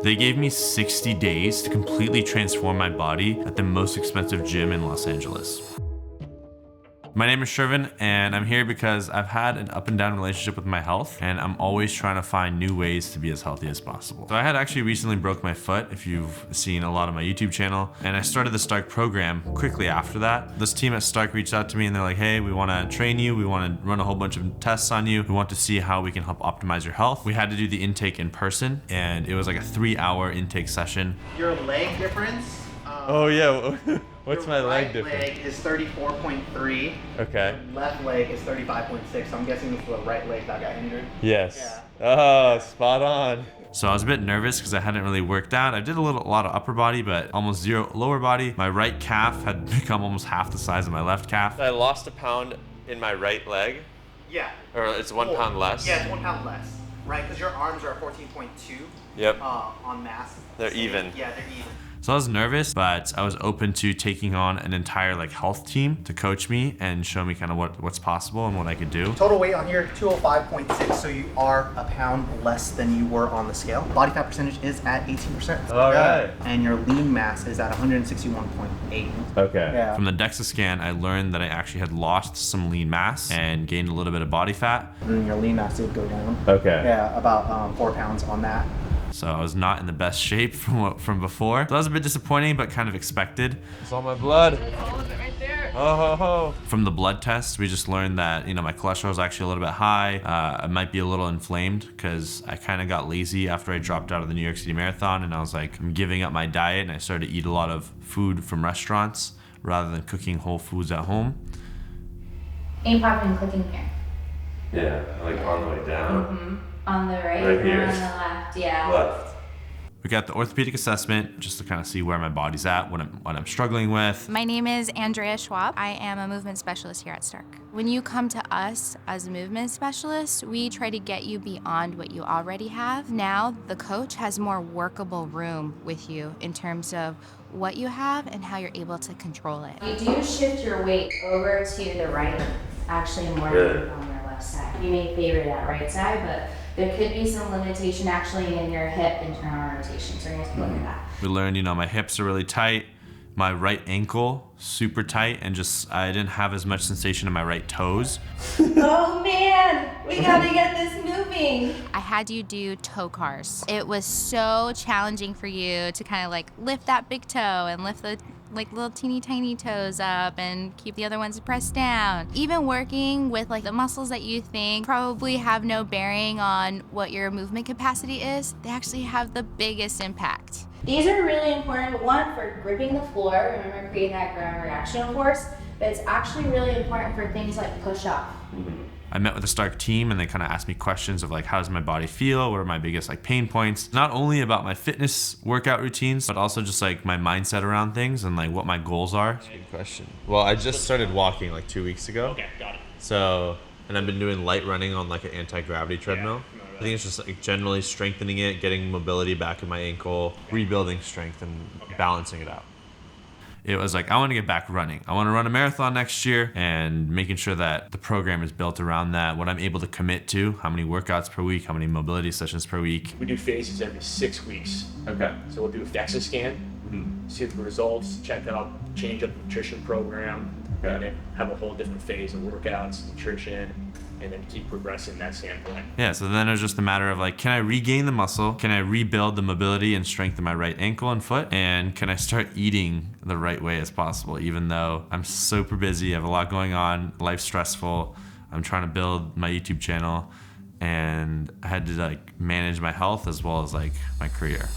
They gave me 60 days to completely transform my body at the most expensive gym in Los Angeles. My name is Shervin, and I'm here because I've had an up and down relationship with my health, and I'm always trying to find new ways to be as healthy as possible. So I had actually recently broke my foot, if you've seen a lot of my YouTube channel, and I started the Stark program quickly after that. This team at Stark reached out to me and they're like, hey, we want to train you, we want to run a whole bunch of tests on you, we want to see how we can help optimize your health. We had to do the intake in person, and it was like a 3-hour intake session. Your leg difference. Oh yeah. What's my leg difference? Your right leg is 34.3. Okay. Your left leg is 35.6. So I'm guessing it's the right leg that got injured. Yes. Yeah. Oh, spot on. So I was a bit nervous because I hadn't really worked out. I did a lot of upper body, but almost zero lower body. My right calf had become almost half the size of my left calf. I lost a pound in my right leg. Yeah. Or it's 1 pound less. Yeah, it's 1 pound less. Right, because your arms are 14.2. Yep. On mass. They're even. Yeah, they're even. So I was nervous, but I was open to taking on an entire health team to coach me and show me kind of what's possible and what I could do. Total weight on here, 205.6, so you are a pound less than you were on the scale. Body fat percentage is at 18%. All right. And your lean mass is at 161.8. Okay. Yeah. From the DEXA scan, I learned that I actually had lost some lean mass and gained a little bit of body fat. And your lean mass did go down. Okay. Yeah, about 4 pounds on that. So I was not in the best shape from before. So that was a bit disappointing, but kind of expected. It's all my blood. Right there. Oh ho ho. From the blood test, we just learned that, my cholesterol is actually a little bit high. I might be a little inflamed because I kind of got lazy after I dropped out of the New York City Marathon, and I was like, I'm giving up my diet, and I started to eat a lot of food from restaurants rather than cooking whole foods at home. Aim popping and clicking here. Yeah, like on the way down. Mm-hmm. On the right, Right here. or on the left, yeah. Left. We got the orthopedic assessment just to kind of see where my body's at, what I'm struggling with. My name is Andrea Schwab. I am a movement specialist here at Stark. When you come to us as a movement specialist, we try to get you beyond what you already have. Now, the coach has more workable room with you in terms of what you have and how you're able to control it. You do shift your weight over to the right, actually more than on your left side. You may favor that right side, but there could be some limitation actually in your hip internal rotation, so you're gonna have to look at that. We learned, my hips are really tight, my right ankle super tight, and I didn't have as much sensation in my right toes. Oh man, we gotta get this moving. I had you do toe cars. It was so challenging for you to kind of lift that big toe and lift the little teeny tiny toes up and keep the other ones pressed down. Even working with the muscles that you think probably have no bearing on what your movement capacity is, they actually have the biggest impact. These are really important, one, for gripping the floor, remember creating that ground reaction force, but it's actually really important for things like push-up. I met with the Stark team, and they kind of asked me questions of how does my body feel? What are my biggest pain points? Not only about my fitness workout routines, but also just my mindset around things and what my goals are. That's a good question. Well, I just started walking 2 weeks ago. Okay, got it. So, and I've been doing light running on an anti-gravity treadmill. I think it's just generally strengthening it, getting mobility back in my ankle, rebuilding strength and balancing it out. It was I want to get back running. I want to run a marathon next year, and making sure that the program is built around that, what I'm able to commit to, how many workouts per week, how many mobility sessions per week. We do phases every 6 weeks. Okay. So we'll do a DEXA scan, see the results, check out, change up the nutrition program, and then have a whole different phase of workouts, nutrition, and then keep progressing that standpoint. Yeah, so then it was just a matter of can I regain the muscle? Can I rebuild the mobility and strength in my right ankle and foot? And can I start eating the right way as possible, even though I'm super busy, I have a lot going on, life's stressful, I'm trying to build my YouTube channel, and I had to manage my health as well as my career.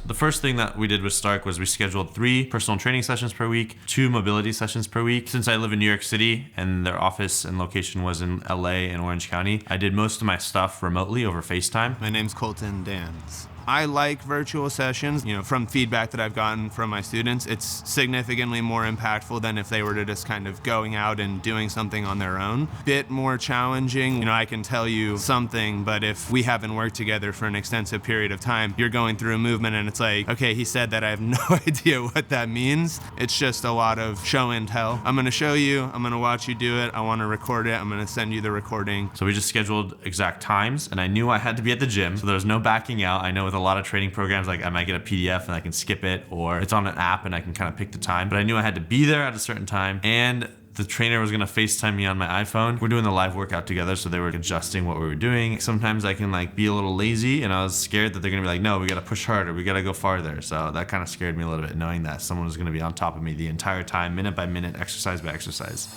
The first thing that we did with Stark was we scheduled 3 personal training sessions per week, 2 mobility sessions per week. Since I live in New York City and their office and location was in LA and Orange County, I did most of my stuff remotely over FaceTime. My name's Colton Dans. I like virtual sessions. You know, from feedback that I've gotten from my students, it's significantly more impactful than if they were to just kind of going out and doing something on their own. Bit more challenging. You know, I can tell you something, but if we haven't worked together for an extensive period of time, you're going through a movement and it's like, okay, he said that, I have no idea what that means. It's just a lot of show and tell. I'm gonna show you, I'm gonna watch you do it, I wanna record it, I'm gonna send you the recording. So we just scheduled exact times, and I knew I had to be at the gym, so there was no backing out. I know with a lot of training programs, like I might get a PDF and I can skip it, or it's on an app and I can kind of pick the time, but I knew I had to be there at a certain time, and the trainer was gonna FaceTime me on my iPhone. We're doing the live workout together, so they were adjusting what we were doing. Sometimes I can like be a little lazy, and I was scared that they're gonna be like, no, we gotta push harder, we gotta go farther. So that kind of scared me a little bit, knowing that someone was gonna be on top of me the entire time, minute by minute, exercise by exercise.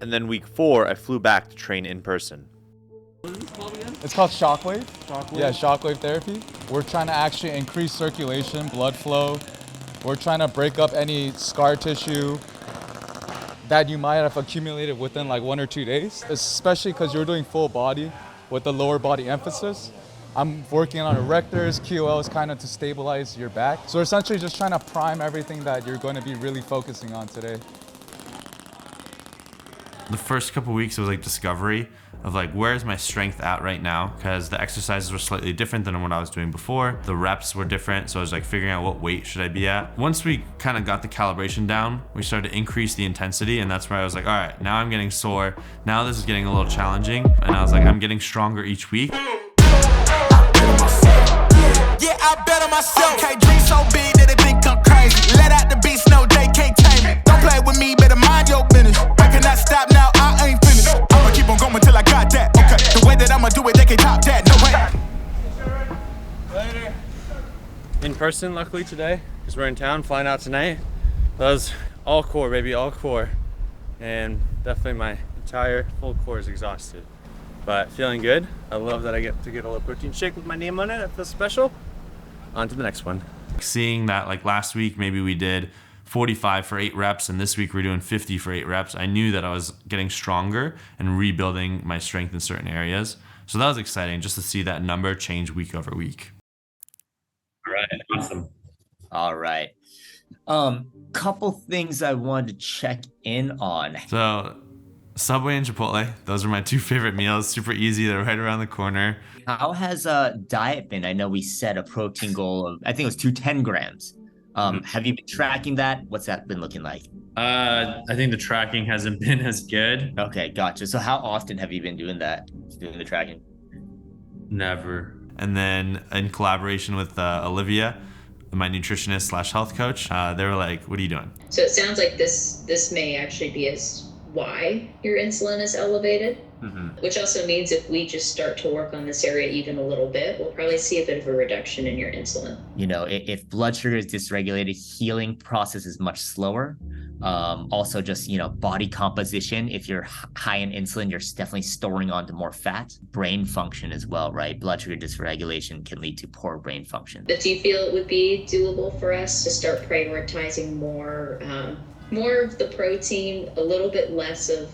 And then week 4, I flew back to train in person. It's called shockwave. Yeah, shockwave therapy. We're trying to actually increase circulation, blood flow. We're trying to break up any scar tissue that you might have accumulated within like 1 or 2 days, especially because you're doing full body with the lower body emphasis. I'm working on erectors, QLs kind of to stabilize your back. So essentially just trying to prime everything that you're going to be really focusing on today. The first couple weeks it was like discovery of like, where's my strength at right now? Because the exercises were slightly different than what I was doing before. The reps were different, so I was like figuring out what weight should I be at. Once we kind of got the calibration down, we started to increase the intensity, and that's where I was like, all right, now I'm getting sore. Now this is getting a little challenging, and I was like, I'm getting stronger each week. Yeah, I bet on myself. Can't dream so big that they think I'm crazy. Let out the beast, no, they can't tame me. Don't play with me, better mind your business. I cannot stop now, I ain't finished. I'ma keep on going till I got that. Okay, the way that I'ma do it, they can't top that. No way. Later. In person, luckily today, because we're in town, flying out tonight. That was all core, baby, all core. And definitely my entire full core is exhausted. But feeling good. I love that I get to get a little protein shake with my name on it. It feels special. On to the next one. Seeing that like last week, maybe we did 45 for 8 reps, and this week we're doing 50 for 8 reps. I knew that I was getting stronger and rebuilding my strength in certain areas. So that was exciting just to see that number change week over week. All right, awesome. All right. Couple things I wanted to check in on. So Subway and Chipotle, those are my 2 favorite meals. Super easy, they're right around the corner. How has diet been? I know we set a protein goal of, I think it was 210 grams. Have you been tracking that? What's that been looking like? I think the tracking hasn't been as good. Okay, gotcha. So how often have you been doing that, doing the tracking? Never. And then in collaboration with Olivia, my nutritionist slash health coach, they were like, what are you doing? So it sounds like this may actually be why your insulin is elevated, which also means if we just start to work on this area even a little bit, we'll probably see a bit of a reduction in your insulin. You know, if blood sugar is dysregulated, healing process is much slower. Also just, you know, body composition. If you're high in insulin, you're definitely storing onto more fat. Brain function as well, right? Blood sugar dysregulation can lead to poor brain function. But do you feel it would be doable for us to start prioritizing more of the protein, a little bit less of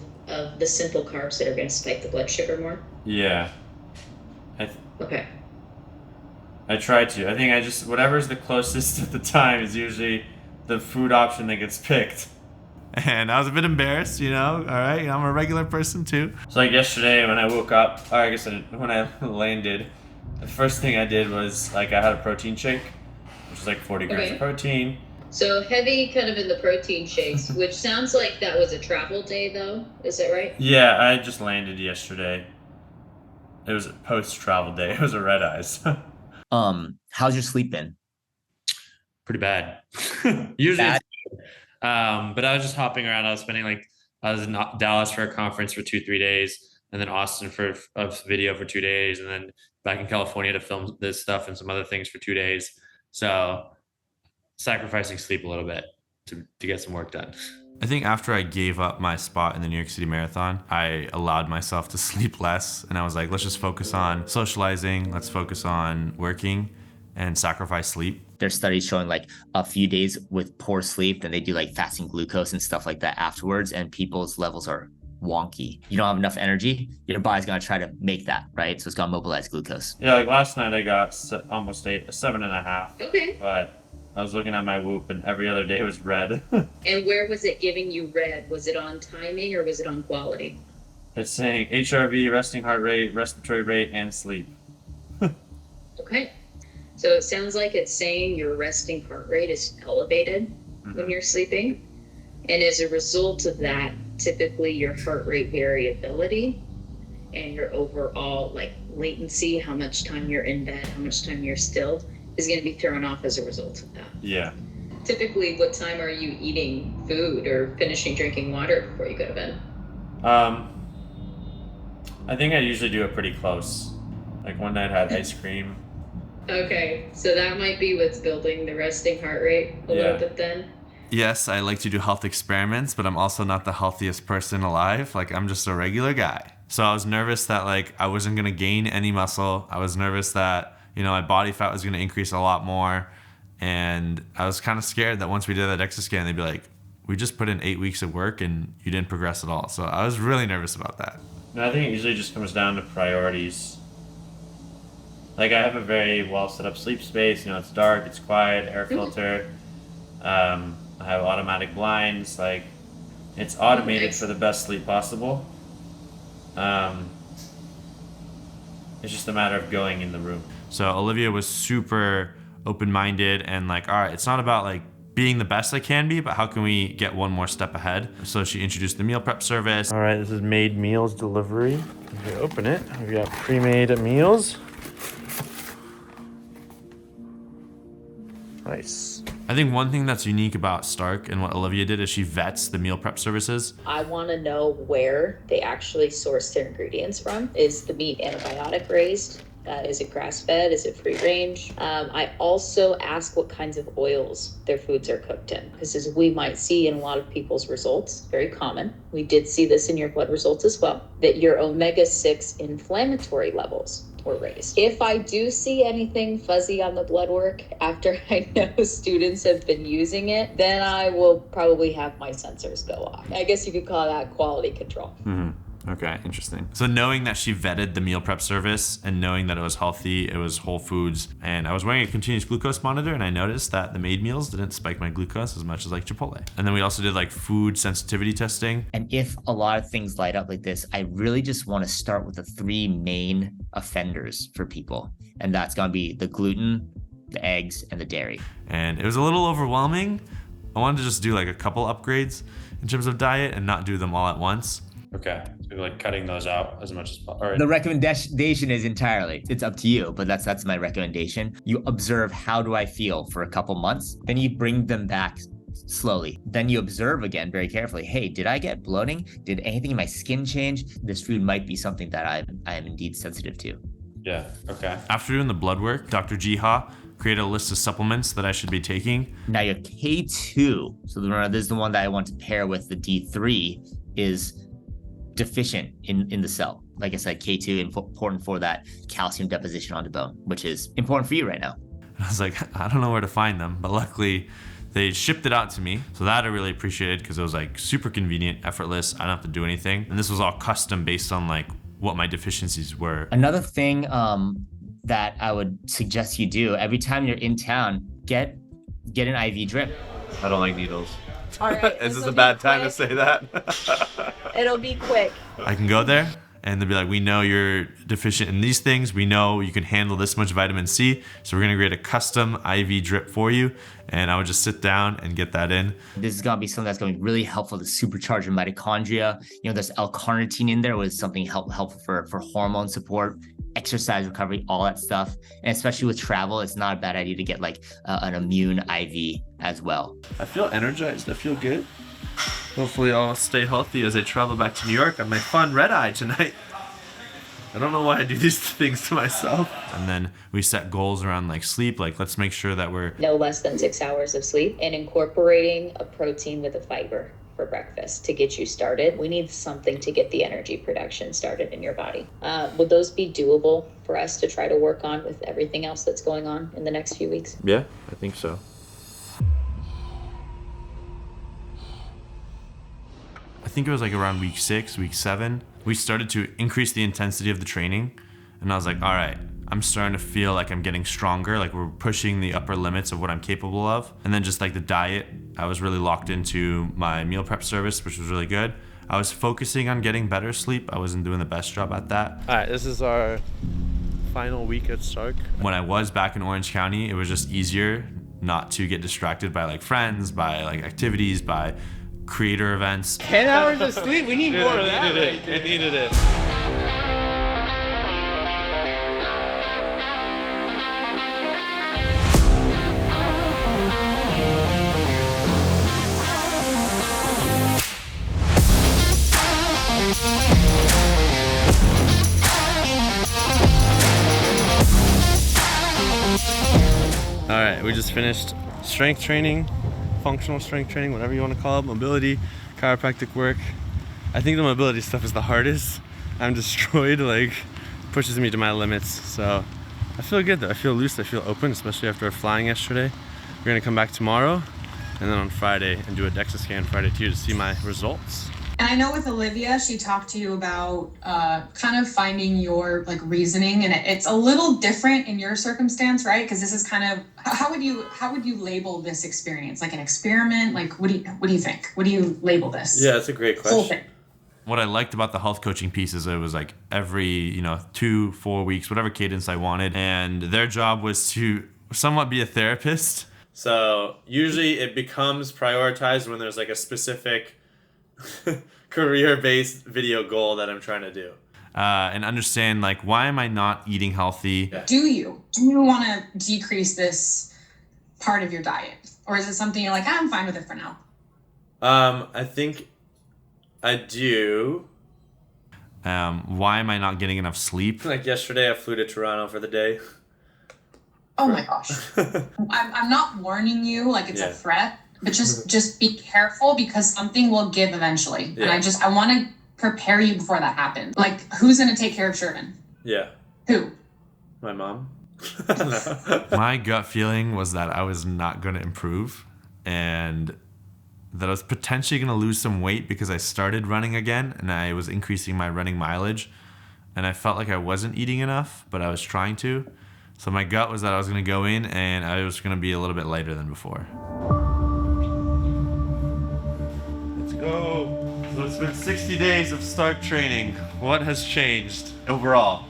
the simple carbs that are going to spike the blood sugar more? Yeah. Okay. I try to. I think I just, whatever's the closest at the time is usually the food option that gets picked. And I was a bit embarrassed, you know, all right, I'm a regular person too. So like yesterday when I woke up, or I guess when I landed, the first thing I did was like I had a protein shake, which is like 40 grams of protein. So heavy kind of in the protein shakes, which sounds like that was a travel day though, is that right? Yeah, I just landed yesterday. It was a post-travel day, it was a red eyes. How's your sleep been? Pretty bad. Usually it's good. But I was just hopping around. I was in Dallas for a conference for 2-3 days, and then Austin for a video for 2 days, and then back in California to film this stuff and some other things for 2 days. So sacrificing sleep a little bit to get some work done. I think after I gave up my spot in the New York City Marathon, I allowed myself to sleep less, and I was like, let's just focus on socializing, let's focus on working, and sacrifice sleep. There's studies showing like a few days with poor sleep, then they do like fasting glucose and stuff like that afterwards, and people's levels are wonky. You don't have enough energy, your body's gonna try to make that, right? So it's gonna mobilize glucose. Yeah, like last night I got almost 7.5. Okay. But I was looking at my Whoop and every other day was red. And where was it giving you red? Was it on timing or was it on quality? It's saying HRV, resting heart rate, respiratory rate, and sleep. Okay. So it sounds like it's saying your resting heart rate is elevated when you're sleeping. And as a result of that, typically your heart rate variability and your overall like latency, how much time you're in bed, how much time you're still, is going to be thrown off as a result of that. Yeah. Typically, what time are you eating food or finishing drinking water before you go to bed? I think I usually do it pretty close. Like one night I had ice cream. Okay, so that might be what's building the resting heart rate a little bit then. Yes, I like to do health experiments, but I'm also not the healthiest person alive. Like, I'm just a regular guy. So I was nervous that like I wasn't gonna gain any muscle. I was nervous that, you know, my body fat was gonna increase a lot more. And I was kind of scared that once we did that DEXA scan, they'd be like, we just put in 8 weeks of work and you didn't progress at all. So I was really nervous about that. And I think it usually just comes down to priorities. Like I have a very well set up sleep space, you know, it's dark, it's quiet, air filter. I have automatic blinds, like it's automated for the best sleep possible. It's just a matter of going in the room. So Olivia was super open-minded and like, all right, it's not about like being the best I can be, but how can we get one more step ahead? So she introduced the meal prep service. All right, this is Made Meals Delivery. If you open it, we've got pre-made meals. Nice. I think one thing that's unique about Stark and what Olivia did is she vets the meal prep services. I want to know where they actually source their ingredients from. Is the meat antibiotic raised? Is it grass-fed? Is it free range? I also ask what kinds of oils their foods are cooked in, because as we might see in a lot of people's results, very common, we did see this in your blood results as well, that your omega-6 inflammatory levels were raised. If I do see anything fuzzy on the blood work after I know students have been using it, then I will probably have my sensors go off. I guess you could call that quality control. Okay, interesting. So knowing that she vetted the meal prep service and knowing that it was healthy, it was whole foods, and I was wearing a continuous glucose monitor and I noticed that the made meals didn't spike my glucose as much as like Chipotle. And then we also did like food sensitivity testing. And if a lot of things light up like this, I really just want to start with the 3 main offenders for people. And that's going to be the gluten, the eggs, and the dairy. And it was a little overwhelming. I wanted to just do like a couple upgrades in terms of diet and not do them all at once. Okay, so like cutting those out as much as possible. The recommendation is entirely, it's up to you, but that's my recommendation. You observe, how do I feel for a couple months? Then you bring them back slowly. Then you observe again very carefully. Hey, did I get bloating? Did anything in my skin change? This food might be something that I am indeed sensitive to. Yeah, okay. After doing the blood work, Dr. Jiha created a list of supplements that I should be taking. Now your K2, so this is the one that I want to pair with the D3, is deficient in the cell. Like I said, K2 important for that calcium deposition onto bone, which is important for you right now. I was like, I don't know where to find them, but luckily they shipped it out to me. So that I really appreciated because it was like super convenient, effortless. I don't have to do anything. And this was all custom based on like what my deficiencies were. Another thing that I would suggest you do, every time you're in town, get an IV drip. I don't like needles. All right. Is this a bad time to say that? It'll be quick. I can go there and they'll be like, we know you're deficient in these things. We know you can handle this much vitamin C. So we're gonna create a custom IV drip for you. And I would just sit down and get that in. This is gonna be something that's gonna be really helpful to supercharge your mitochondria. You know, there's L-carnitine in there, which is something helpful for hormone support, exercise recovery, all that stuff. And especially with travel, it's not a bad idea to get like an immune IV as well. I feel energized, I feel good. Hopefully I'll stay healthy as I travel back to New York on my fun red eye tonight. I don't know why I do these things to myself. And then we set goals around like sleep, like let's make sure that we're No less than 6 hours of sleep, and incorporating a protein with a fiber for breakfast to get you started. We need something to get the energy production started in your body. Would those be doable for us to try to work on with everything else that's going on in the next few weeks? Yeah, I think so. I think it was like around week 6, week 7, we started to increase the intensity of the training. And I was like, all right, I'm starting to feel like I'm getting stronger, like we're pushing the upper limits of what I'm capable of. And then just like the diet, I was really locked into my meal prep service, which was really good. I was focusing on getting better sleep. I wasn't doing the best job at that. All right, this is our final week at Stark. When I was back in Orange County, it was just easier not to get distracted by like friends, by like activities, by creator events. 10 hours of sleep? We need more of that. It needed it. All right, we just finished strength training, functional strength training, whatever you want to call it, mobility, chiropractic work. I think the mobility stuff is the hardest. I'm destroyed, like pushes me to my limits. So I feel good though. I feel loose, I feel open, especially after flying yesterday. We're gonna come back tomorrow and then on Friday and do a DEXA scan Friday too to see my results. And I know with Olivia, she talked to you about kind of finding your like reasoning, and it's a little different in your circumstance, right? Because this is kind of how would you label this experience? Like an experiment? Like what do you think? What do you label this? Yeah, that's a great question. Whole thing. What I liked about the health coaching piece is it was like every 2-4 weeks, whatever cadence I wanted, and their job was to somewhat be a therapist. So usually it becomes prioritized when there's like a specific career-based video goal that I'm trying to do. And understand like, why am I not eating healthy? Do you want to decrease this part of your diet, or is it something you're like, I'm fine with it for now? I think I do. Why am I not getting enough sleep? Like yesterday, I flew to Toronto for the day. Oh my gosh. I'm not warning you like it's a threat, but just be careful because something will give eventually. Yeah. And I want to prepare you before that happens. Like, who's going to take care of Shervin? Yeah. Who? My mom. My gut feeling was that I was not going to improve and that I was potentially going to lose some weight because I started running again and I was increasing my running mileage and I felt like I wasn't eating enough, but I was trying to. So my gut was that I was going to go in and I was going to be a little bit lighter than before. Let's go. So it's been 60 days of Stark training. What has changed overall?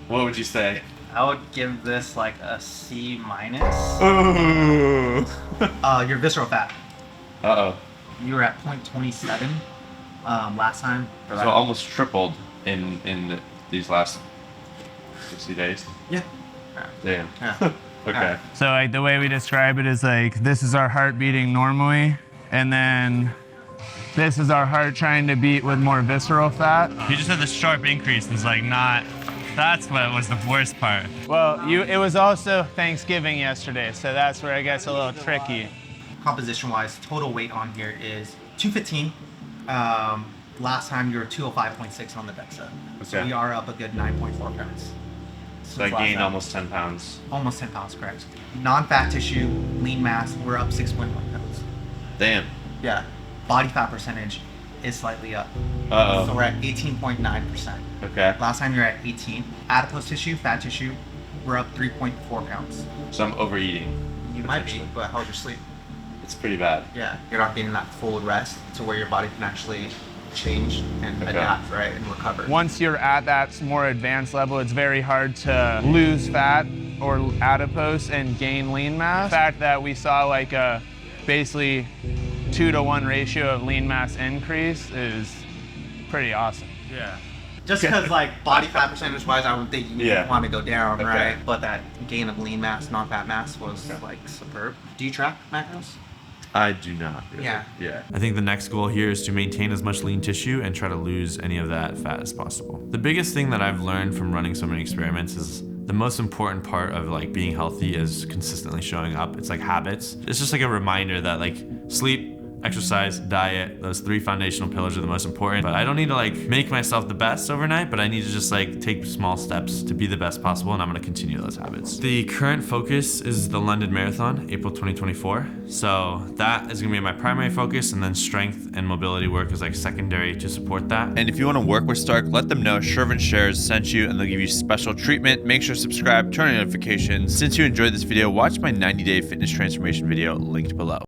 What would you say? I would give this like a C-. Ooh. Your visceral fat. Uh-oh. You were at 0.27 last time. So almost tripled in these last 60 days? Yeah. Damn. Yeah. Okay. So like the way we describe it is like this is our heart beating normally, and then this is our heart trying to beat with more visceral fat. You just had the sharp increase. It's like not. That's what was the worst part. Well, it was also Thanksgiving yesterday, so that's where it gets a little tricky. Composition-wise, total weight on here is 215. Last time you were 205.6 on the DEXA. So we are up a good 9.4 pounds. So I gained almost 10 pounds. Almost 10 pounds, correct. Non-fat tissue, lean mass, we're up 6.1 pounds. Damn. Yeah. Body fat percentage is slightly up. Uh-oh. So we're at 18.9%. Okay. Last time you were at 18. Adipose tissue, fat tissue, we're up 3.4 pounds. So I'm overeating. You might be, but how's your sleep? It's pretty bad. Yeah. You're not getting that full rest to where your body can actually change and adapt, right, and recover. Once you're at that more advanced level, it's very hard to lose fat or adipose and gain lean mass. The fact that we saw like a basically 2-to-1 ratio of lean mass increase is pretty awesome. Yeah. Just because like body fat percentage wise, I would think you want to go down, Okay. right? But that gain of lean mass, non-fat mass was like superb. Do you track macros? I do not. Really. Yeah. I think the next goal here is to maintain as much lean tissue and try to lose any of that fat as possible. The biggest thing that I've learned from running so many experiments is the most important part of like being healthy is consistently showing up. It's like habits. It's just like a reminder that like sleep Exercise, diet, those 3 foundational pillars are the most important. But I don't need to like make myself the best overnight, but I need to just like take small steps to be the best possible, and I'm gonna continue those habits. The current focus is the London Marathon, April 2024. So that is gonna be my primary focus, and then strength and mobility work is like secondary to support that. And if you wanna work with Stark, let them know Shervin Shares sent you and they'll give you special treatment. Make sure to subscribe, turn on notifications. Since you enjoyed this video, watch my 90-day fitness transformation video linked below.